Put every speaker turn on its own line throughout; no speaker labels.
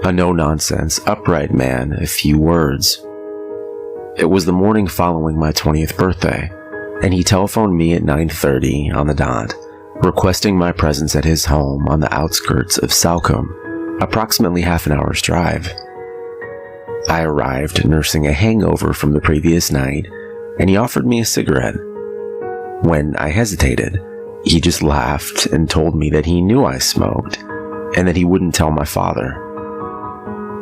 A no-nonsense, upright man, a few words. It was the morning following my 20th birthday, and he telephoned me at 9:30 on the dot, requesting my presence at his home on the outskirts of Salcombe, approximately half an hour's drive. I arrived nursing a hangover from the previous night, and he offered me a cigarette. When I hesitated, he just laughed and told me that he knew I smoked, and that he wouldn't tell my father.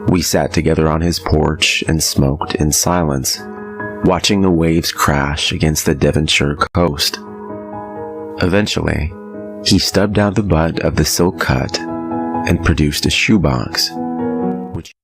We sat together on his porch and smoked in silence, watching the waves crash against the Devonshire coast. Eventually, he stubbed out the butt of the silk cut and produced a shoebox, which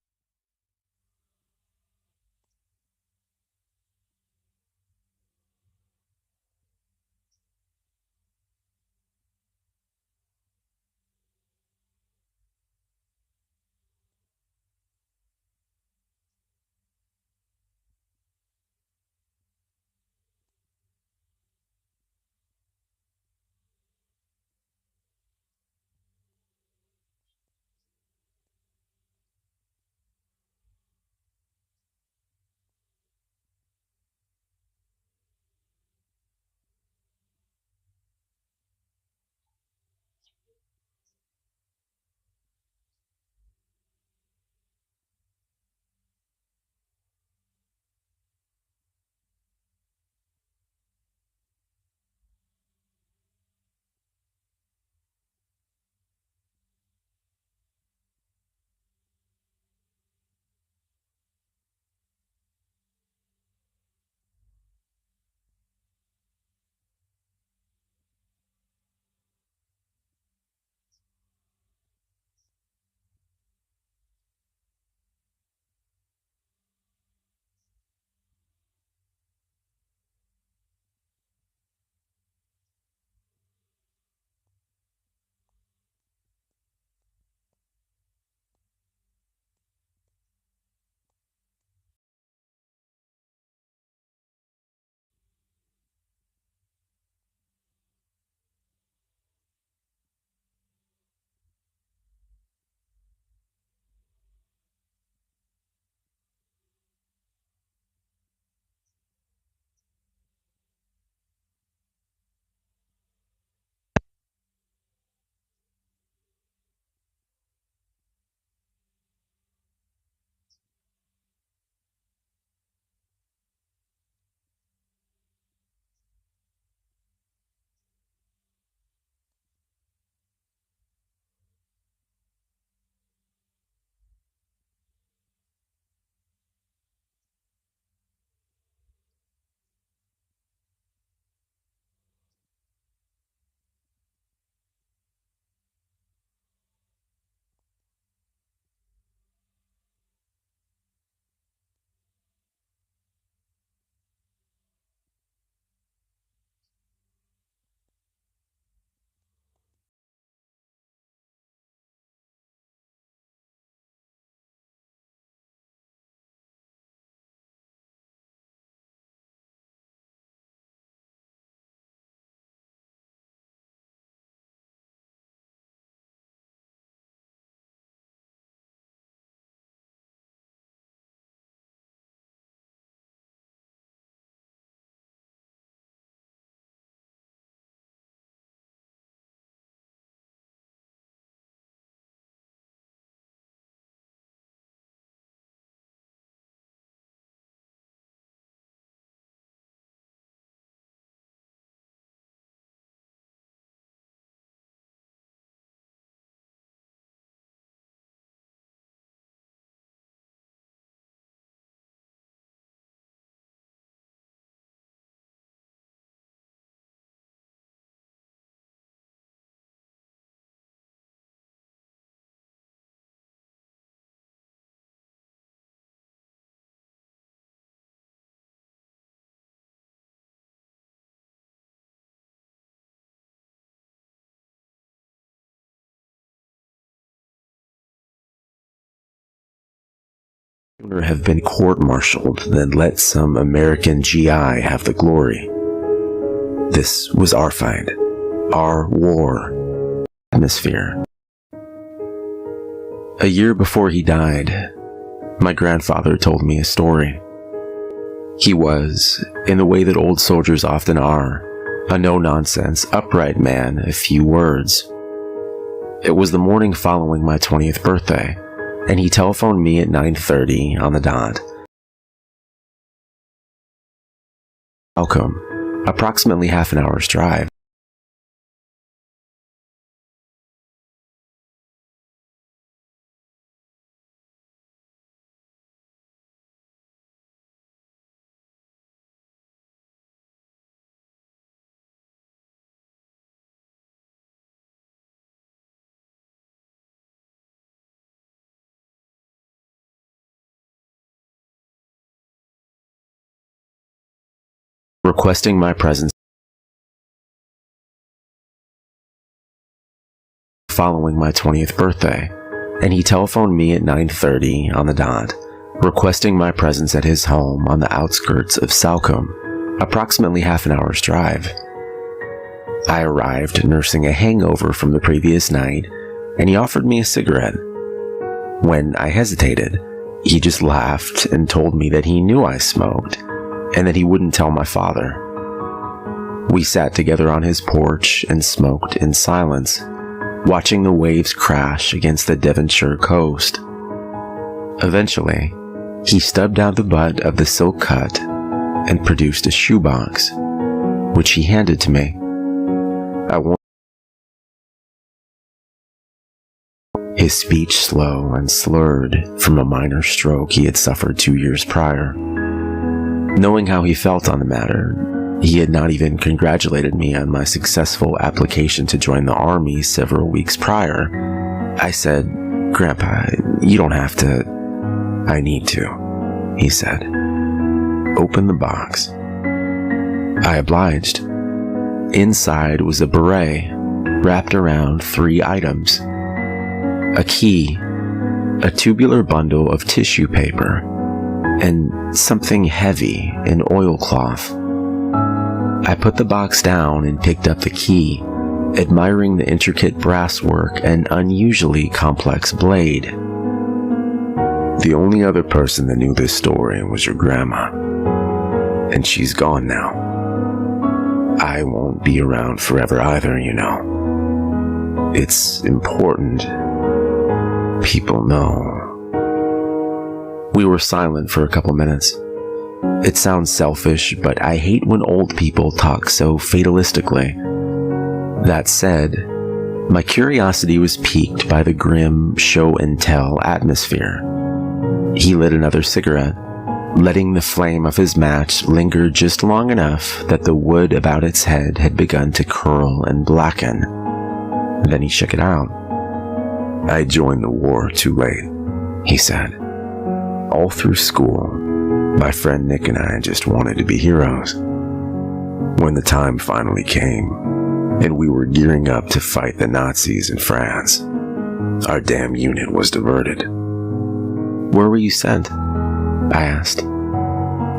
sooner have been court-martialed than let some American GI have the glory. This was our fight, our war atmosphere. A year before he died, my grandfather told me a story. He was, in the way that old soldiers often are, a no-nonsense, upright man of few words. It was the morning following my 20th birthday, and he telephoned me at 9:30 on the dot. Welcome, approximately half an hour's drive. Requesting my presence following my 20th birthday, and he telephoned me at 9:30 on the dot, requesting my presence at his home on the outskirts of Salcombe, approximately half an hour's drive. I arrived nursing a hangover from the previous night, and he offered me a cigarette. When I hesitated, he just laughed and told me that he knew I smoked, and that he wouldn't tell my father. We sat together on his porch and smoked in silence, watching the waves crash against the Devonshire coast. Eventually, he stubbed out the butt of the silk cut and produced a shoebox, which he handed to me. His speech slow and slurred from a minor stroke he had suffered 2 years prior. Knowing how he felt on the matter, he had not even congratulated me on my successful application to join the army several weeks prior. I said, "Grandpa, you don't have to." "I need to," he said. "Open the box." I obliged. Inside was a beret wrapped around 3 items: a key, a tubular bundle of tissue paper, and something heavy in oilcloth. I put the box down and picked up the key, admiring the intricate brasswork and unusually complex blade. "The only other person that knew this story was your grandma, and she's gone now. I won't be around forever either, you know. It's important people know." We were silent for a couple minutes. It sounds selfish, but I hate when old people talk so fatalistically. That said, my curiosity was piqued by the grim show-and-tell atmosphere. He lit another cigarette, letting the flame of his match linger just long enough that the wood about its head had begun to curl and blacken. Then he shook it out. "I joined the war too late," he said. "All through school, my friend Nick and I just wanted to be heroes. When the time finally came, and we were gearing up to fight the Nazis in France, our damn unit was diverted." "Where were you sent?" I asked.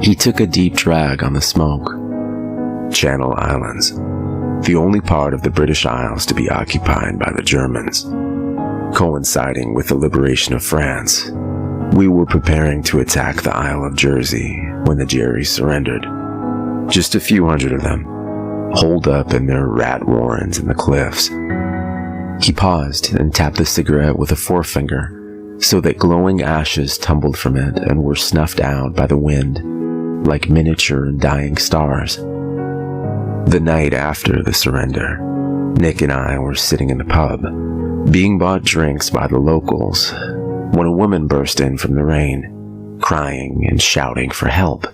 He took a deep drag on the smoke. "Channel Islands, the only part of the British Isles to be occupied by the Germans. Coinciding with the liberation of France, we were preparing to attack the Isle of Jersey when the Jerrys surrendered. Just a few hundred of them, holed up in their rat warrens in the cliffs." He paused and tapped the cigarette with a forefinger so that glowing ashes tumbled from it and were snuffed out by the wind like miniature dying stars. "The night after the surrender, Nick and I were sitting in the pub, being bought drinks by the locals, when a woman burst in from the rain, crying and shouting for help.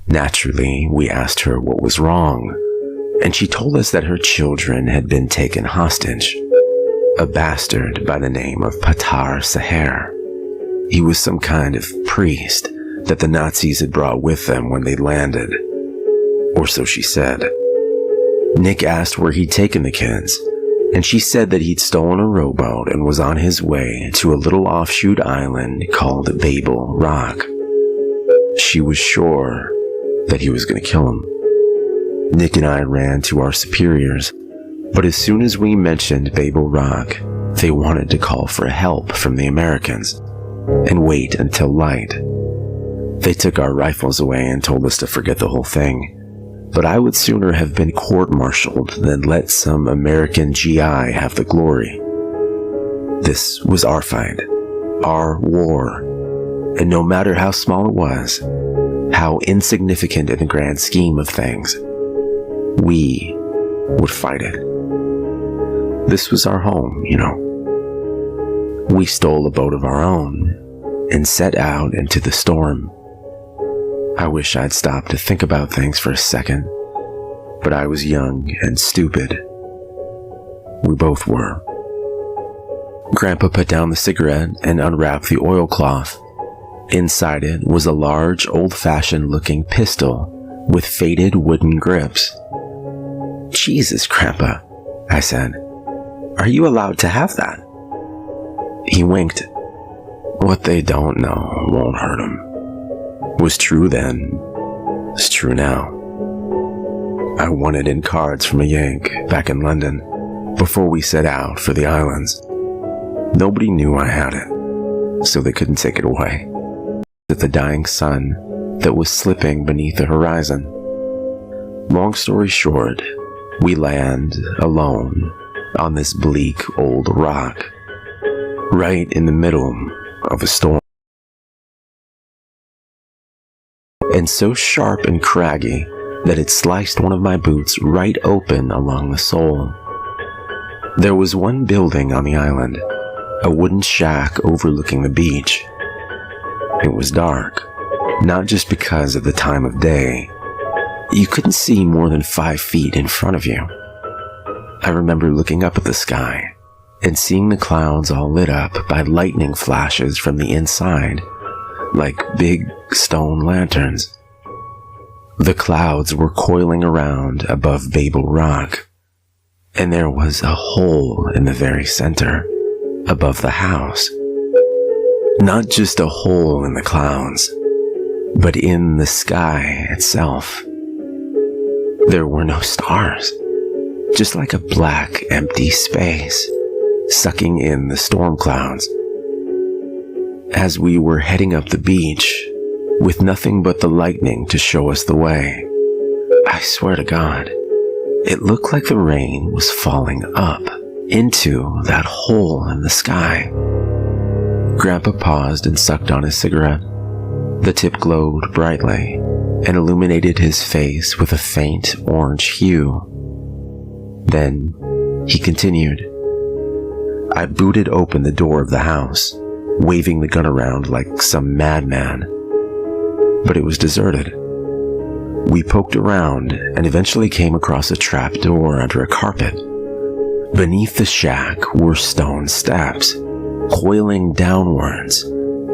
Naturally, we asked her what was wrong, and she told us that her children had been taken hostage. A bastard by the name of Patar Saher. He was some kind of priest that the Nazis had brought with them when they landed, or so she said. Nick asked where he'd taken the kids, and she said that he'd stolen a rowboat and was on his way to a little offshoot island called Babel Rock. She was sure that he was going to kill him. Nick and I ran to our superiors, but as soon as we mentioned Babel Rock, They wanted to call for help from the Americans and wait until light. They took our rifles away and told us to forget the whole thing, but I would sooner have been court-martialed than let some American GI have the glory. This was our fight, our war, and no matter how small it was, how insignificant in the grand scheme of things, we would fight it. This was our home, you know. We stole a boat of our own and set out into the storm. I wish I'd stopped to think about things for a second, but I was young and stupid. We both were. Grandpa put down the cigarette and unwrapped the oilcloth. Inside it was a large, old-fashioned looking pistol with faded wooden grips. "Jesus, Grandpa," I said. "Are you allowed to have that?" He winked. What they don't know won't hurt them. Was true then, is true now. I won it in cards from a Yank back in London before we set out for the islands. Nobody knew I had it, so they couldn't take it away. At the dying sun that was slipping beneath the horizon. Long story short, we land alone on this bleak old rock, right in the middle of a storm. And so sharp and craggy that it sliced one of my boots right open along the sole. There was one building on the island, a wooden shack overlooking the beach. It was dark, not just because of the time of day. You couldn't see more than 5 feet in front of you. I remember looking up at the sky and seeing the clouds all lit up by lightning flashes from the inside, like big stone lanterns. The clouds were coiling around above Babel Rock, and there was a hole in the very center, above the house. Not just a hole in the clouds, but in the sky itself. There were no stars, just like a black, empty space, sucking in the storm clouds. As we were heading up the beach, with nothing but the lightning to show us the way, I swear to God, it looked like the rain was falling up into that hole in the sky. Grandpa paused and sucked on his cigarette. The tip glowed brightly and illuminated his face with a faint orange hue. Then he continued. I booted open the door of the house, waving the gun around like some madman. But it was deserted. We poked around and eventually came across a trap door under a carpet. Beneath the shack were stone steps, coiling downwards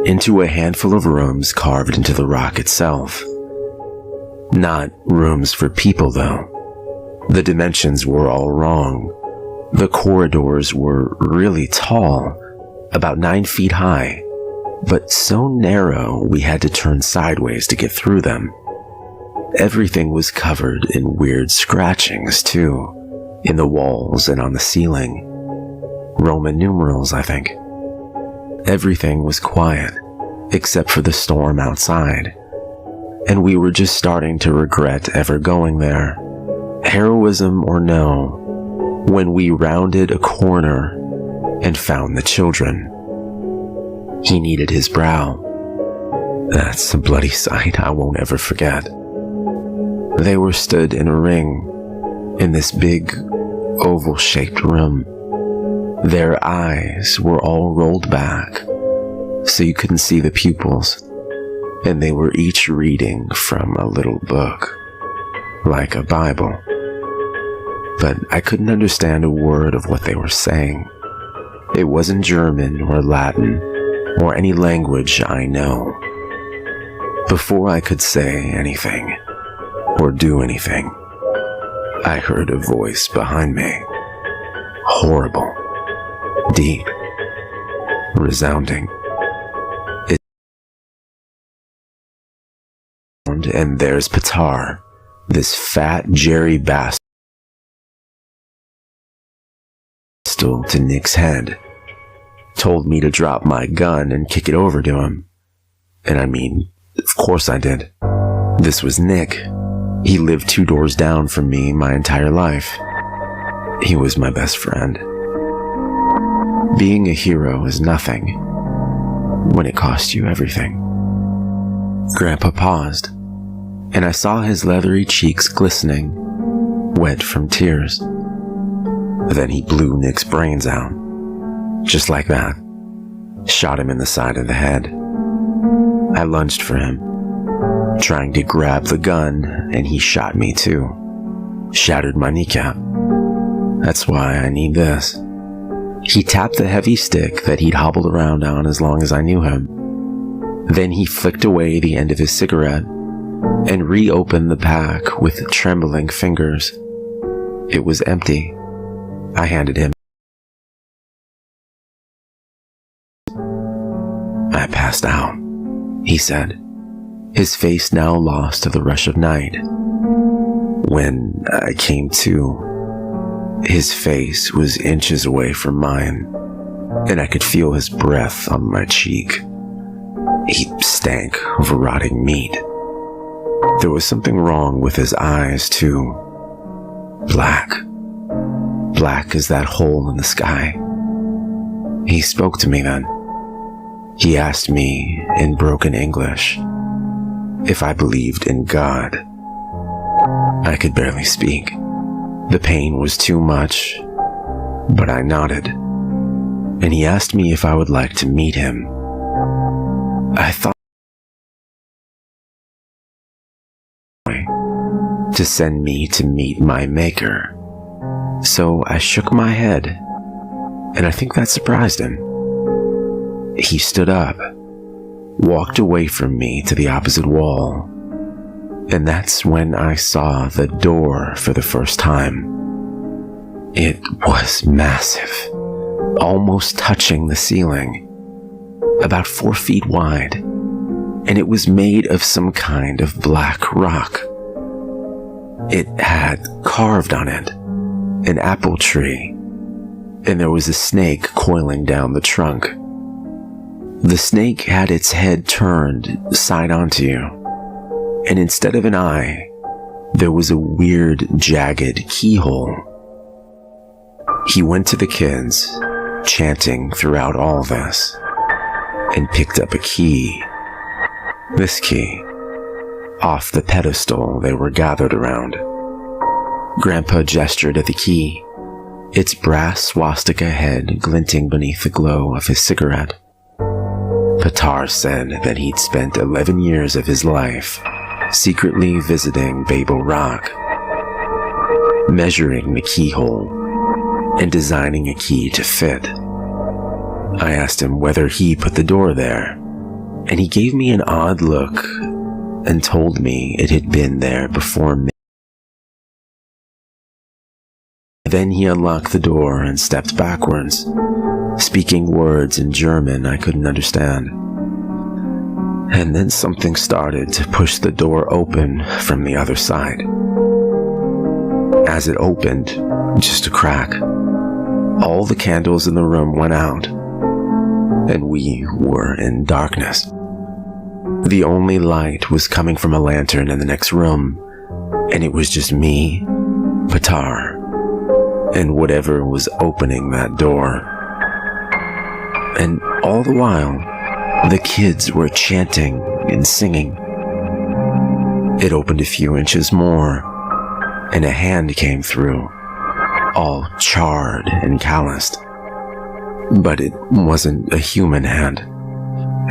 into a handful of rooms carved into the rock itself. Not rooms for people, though. The dimensions were all wrong. The corridors were really tall, about 9 feet high, but so narrow we had to turn sideways to get through them. Everything was covered in weird scratchings, too, in the walls and on the ceiling. Roman numerals, I think. Everything was quiet, except for the storm outside, and we were just starting to regret ever going there, heroism or no, when we rounded a corner and found the children. He kneaded his brow. That's a bloody sight I won't ever forget. They were stood in a ring in this big, oval-shaped room. Their eyes were all rolled back, so you couldn't see the pupils, and they were each reading from a little book, like a Bible. But I couldn't understand a word of what they were saying. It wasn't German or Latin or any language I know. Before I could say anything or do anything, I heard a voice behind me. Horrible, deep, resounding. And there's Patar, this fat Jerry bastard to Nick's head, told me to drop my gun and kick it over to him. And I mean, of course I did. This was Nick. He lived 2 doors down from me my entire life. He was my best friend. Being a hero is nothing when it costs you everything. Grandpa paused, and I saw his leathery cheeks glistening, wet from tears. Then he blew Nick's brains out. Just like that. Shot him in the side of the head. I lunged for him, trying to grab the gun, and he shot me too. Shattered my kneecap. That's why I need this. He tapped the heavy stick that he'd hobbled around on as long as I knew him. Then he flicked away the end of his cigarette and reopened the pack with trembling fingers. It was empty. I handed him. I passed out, he said, his face now lost to the rush of night. When I came to, his face was inches away from mine, and I could feel his breath on my cheek. He stank of rotting meat. There was something wrong with his eyes, too. Black. Black as that hole in the sky. He spoke to me then. He asked me in broken English if I believed in God. I could barely speak. The pain was too much, but I nodded, and he asked me if I would like to meet him. I thought to send me to meet my maker, so I shook my head, and I think that surprised him. He stood up, walked away from me to the opposite wall, and that's when I saw the door for the first time. It was massive, almost touching the ceiling, about 4 feet wide, and it was made of some kind of black rock. It had carved on it an apple tree, and there was a snake coiling down the trunk. The snake had its head turned side onto you, and instead of an eye, there was a weird, jagged keyhole. He went to the kids, chanting throughout all this, and picked up a key. This key, off the pedestal they were gathered around. Grandpa gestured at the key, its brass swastika head glinting beneath the glow of his cigarette. Patar said that he'd spent 11 years of his life secretly visiting Babel Rock, measuring the keyhole and designing a key to fit. I asked him whether he put the door there, and he gave me an odd look and told me it had been there before me. Then he unlocked the door and stepped backwards, speaking words in German I couldn't understand. And then something started to push the door open from the other side. As it opened, just a crack, all the candles in the room went out, and we were in darkness. The only light was coming from a lantern in the next room, and it was just me, Patar, and whatever was opening that door. And all the while, the kids were chanting and singing. It opened a few inches more, and a hand came through, all charred and calloused. But it wasn't a human hand.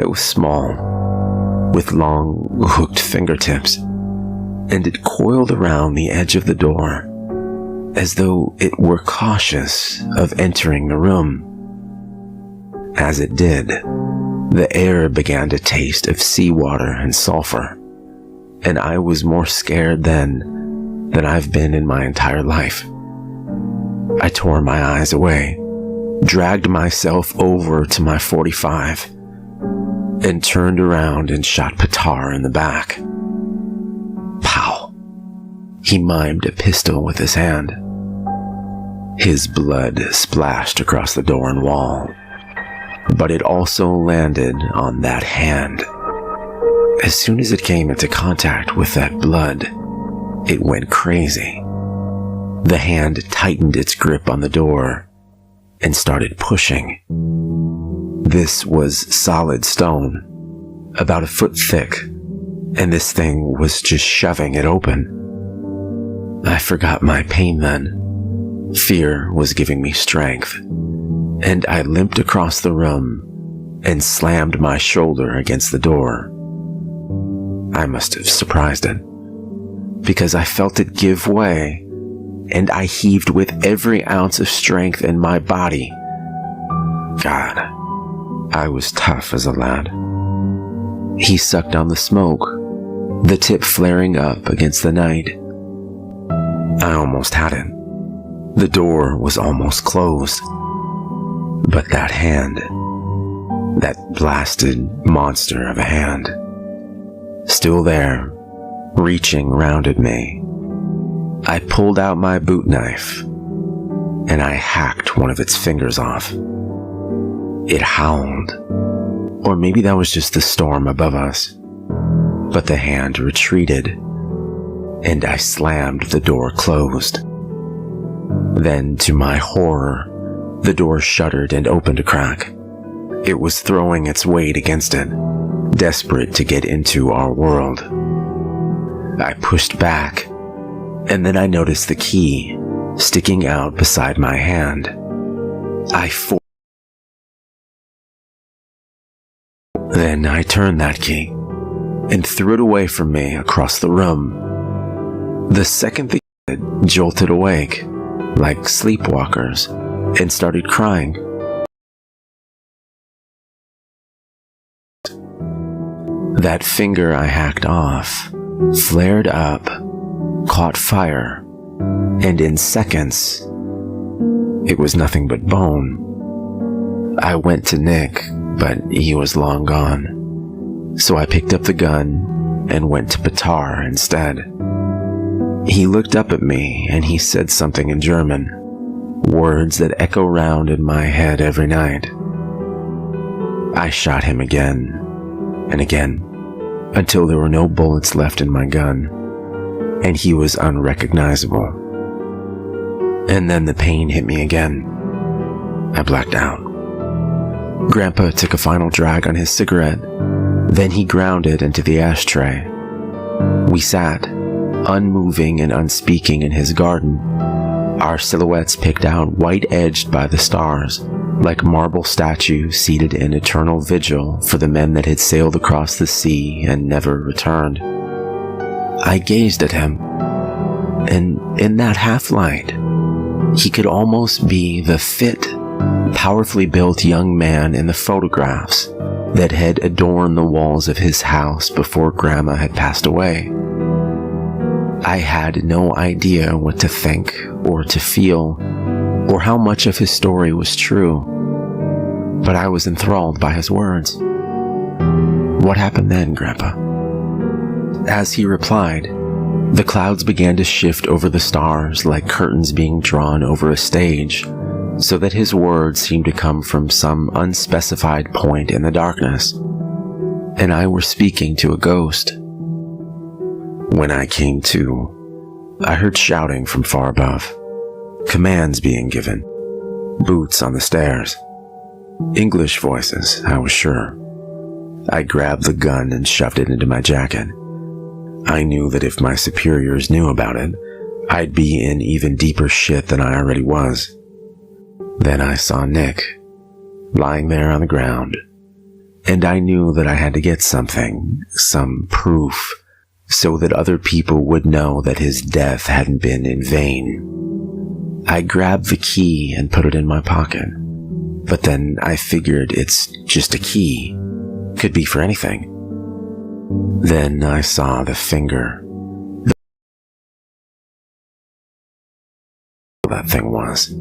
It was small, with long, hooked fingertips, and it coiled around the edge of the door, as though it were cautious of entering the room. As it did, the air began to taste of seawater and sulfur, and I was more scared then than I've been in my entire life. I tore my eyes away, dragged myself over to my .45, and turned around and shot Patar in the back. Pow! He mimed a pistol with his hand. His blood splashed across the door and wall. but it also landed on that hand. As soon as it came into contact with that blood, it went crazy. The hand tightened its grip on the door and started pushing. This was solid stone, about a foot thick, and this thing was just shoving it open. I forgot my pain then. Fear was giving me strength, and I limped across the room and slammed my shoulder against the door. I must have surprised it, because I felt it give way, and I heaved with every ounce of strength in my body. God, I was tough as a lad. He sucked on the smoke, the tip flaring up against the night. I almost had it. The door was almost closed. But that hand, that blasted monster of a hand, still there, reaching round at me. I pulled out my boot knife, and I hacked one of its fingers off. It howled, or maybe that was just the storm above us, but the hand retreated, and I slammed the door closed. Then, to my horror, the door shuddered and opened a crack. It was throwing its weight against it, desperate to get into our world. I pushed back, and then I noticed the key sticking out beside my hand. Then I turned that key and threw it away from me across the room. The second the kid jolted awake, like sleepwalkers, and started crying. That finger I hacked off flared up, caught fire, and in seconds, it was nothing but bone. I went to Nick, but he was long gone, so I picked up the gun and went to Petar instead. He looked up at me and he said something in German, words that echo round in my head every night. I shot him again and again, until there were no bullets left in my gun, and he was unrecognizable. And then the pain hit me again. I blacked out. Grandpa took a final drag on his cigarette, then he ground it into the ashtray. We sat, unmoving and unspeaking in his garden, our silhouettes picked out white-edged by the stars, like marble statues seated in eternal vigil for the men that had sailed across the sea and never returned. I gazed at him, and in that half-light, he could almost be the fit, powerfully built young man in the photographs that had adorned the walls of his house before Grandma had passed away. I had no idea what to think or to feel, or how much of his story was true, but I was enthralled by his words. What happened then, Grandpa? As he replied, the clouds began to shift over the stars like curtains being drawn over a stage, so that his words seemed to come from some unspecified point in the darkness, and I were speaking to a ghost. When I came to, I heard shouting from far above, commands being given, boots on the stairs. English voices, I was sure. I grabbed the gun and shoved it into my jacket. I knew that if my superiors knew about it, I'd be in even deeper shit than I already was. Then I saw Nick, lying there on the ground, and I knew that I had to get something, some proof, so that other people would know that his death hadn't been in vain. I grabbed the key and put it in my pocket, but then I figured it's just a key. Could be for anything. Then I saw the finger. That thing was.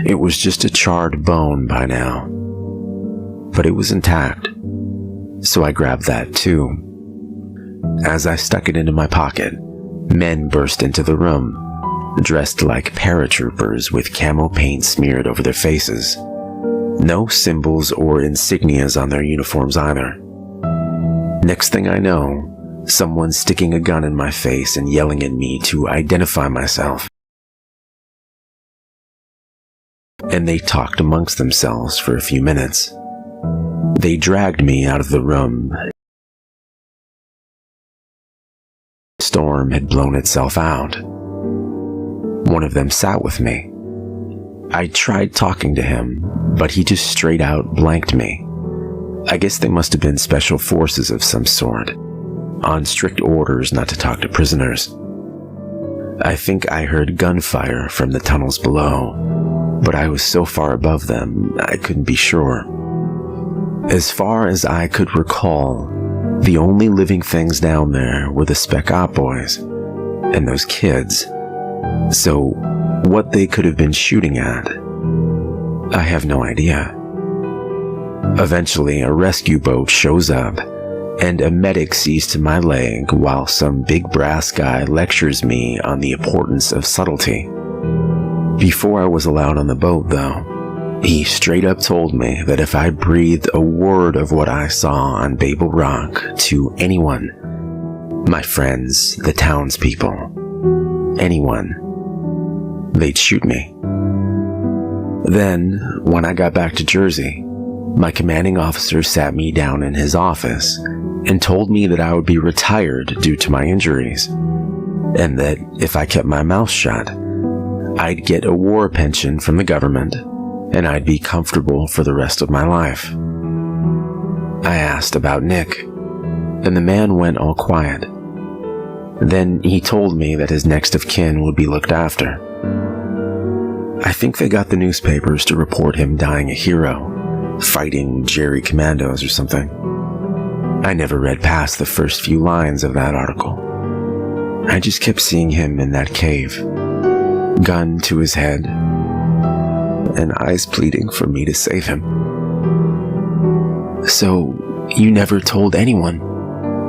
It was just a charred bone by now, but it was intact, so I grabbed that too. As I stuck it into my pocket, men burst into the room, dressed like paratroopers with camo paint smeared over their faces. No symbols or insignias on their uniforms either. Next thing I know, someone's sticking a gun in my face and yelling at me to identify myself. And they talked amongst themselves for a few minutes. They dragged me out of the room. The storm had blown itself out. One of them sat with me. I tried talking to him, but he just straight out blanked me. I guess they must have been special forces of some sort, on strict orders not to talk to prisoners. I think I heard gunfire from the tunnels below, but I was so far above them, I couldn't be sure. As far as I could recall, the only living things down there were the Spec Op boys and those kids. So, what they could have been shooting at, I have no idea. Eventually, a rescue boat shows up, and a medic sees to my leg while some big brass guy lectures me on the importance of subtlety. Before I was allowed on the boat, though, he straight up told me that if I breathed a word of what I saw on Babel Rock to anyone, my friends, the townspeople, anyone, they'd shoot me. Then, when I got back to Jersey, my commanding officer sat me down in his office and told me that I would be retired due to my injuries, and that if I kept my mouth shut, I'd get a war pension from the government, and I'd be comfortable for the rest of my life. I asked about Nick, and the man went all quiet. Then he told me that his next of kin would be looked after. I think they got the newspapers to report him dying a hero, fighting Jerry Commandos or something. I never read past the first few lines of that article. I just kept seeing him in that cave, gun to his head, and eyes pleading for me to save him. So, you never told anyone?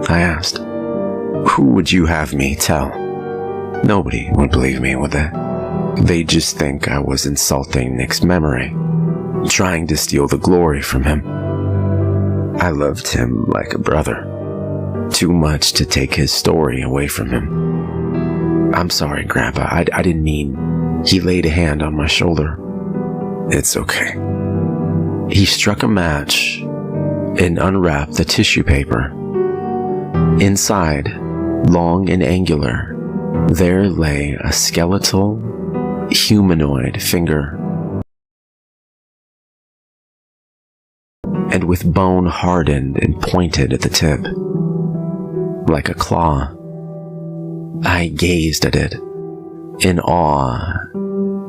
I asked. Who would you have me tell? Nobody would believe me, would they? They'd just think I was insulting Nick's memory, trying to steal the glory from him. I loved him like a brother, too much to take his story away from him. I'm sorry, Grandpa, I didn't mean... He laid a hand on my shoulder. It's okay. He struck a match and unwrapped the tissue paper. Inside, long and angular, there lay a skeletal, humanoid finger, and with bone hardened and pointed at the tip, like a claw. I gazed at it, in awe,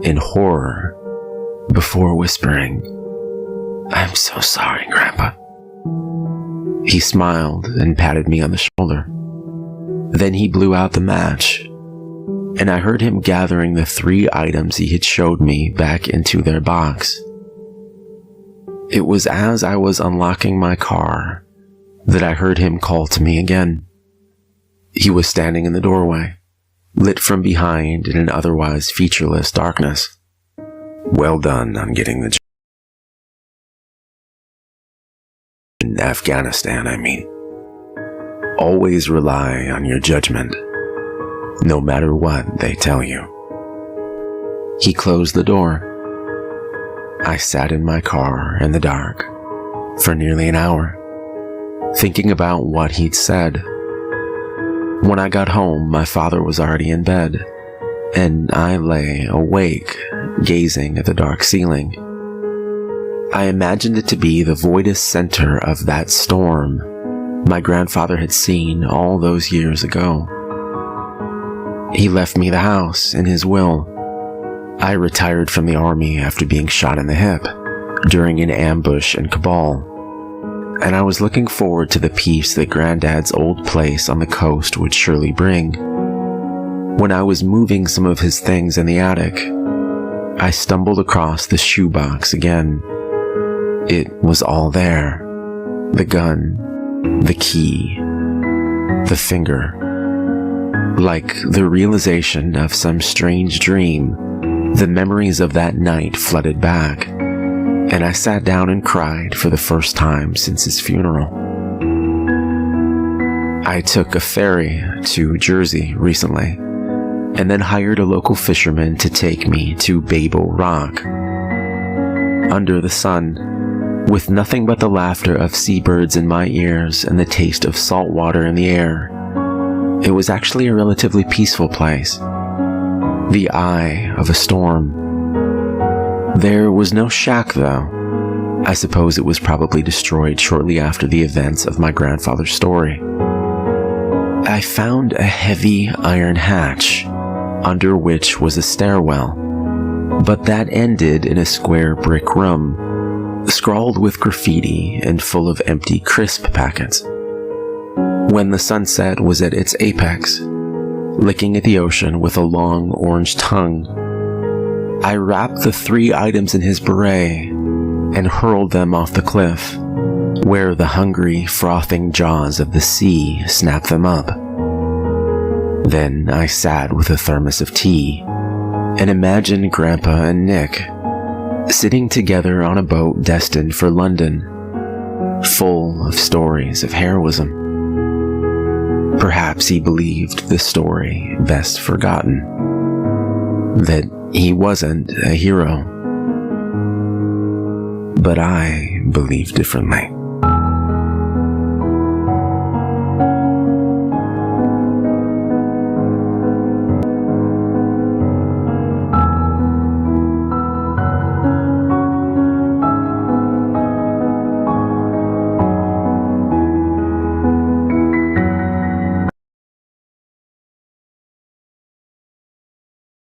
in horror, before whispering, "I'm so sorry, Grandpa." He smiled and patted me on the shoulder. Then he blew out the match, and I heard him gathering the 3 items he had showed me back into their box. It was as I was unlocking my car that I heard him call to me again. He was standing in the doorway, lit from behind in an otherwise featureless darkness. Well done on getting the job. In Afghanistan, I mean. Always rely on your judgment, no matter what they tell you. He closed the door. I sat in my car in the dark for nearly an hour, thinking about what he'd said. When I got home, my father was already in bed, and I lay awake, gazing at the dark ceiling. I imagined it to be the voidous center of that storm my grandfather had seen all those years ago. He left me the house in his will. I retired from the army after being shot in the hip during an ambush in Kabul, and I was looking forward to the peace that Granddad's old place on the coast would surely bring. When I was moving some of his things in the attic, I stumbled across the shoebox again. It was all there. The gun, the key, the finger. Like the realization of some strange dream, the memories of that night flooded back, and I sat down and cried for the first time since his funeral. I took a ferry to Jersey recently, and then hired a local fisherman to take me to Babel Rock. Under the sun, with nothing but the laughter of seabirds in my ears and the taste of salt water in the air, it was actually a relatively peaceful place. The eye of a storm. There was no shack, though. I suppose it was probably destroyed shortly after the events of my grandfather's story. I found a heavy iron hatch, under which was a stairwell, but that ended in a square brick room, scrawled with graffiti and full of empty crisp packets. When the sunset was at its apex, licking at the ocean with a long orange tongue, I wrapped the 3 items in his beret and hurled them off the cliff, where the hungry, frothing jaws of the sea snapped them up. Then I sat with a thermos of tea and imagined Grandpa and Nick sitting together on a boat destined for London, full of stories of heroism. Perhaps he believed the story best forgotten, that he wasn't a hero. But I believe differently.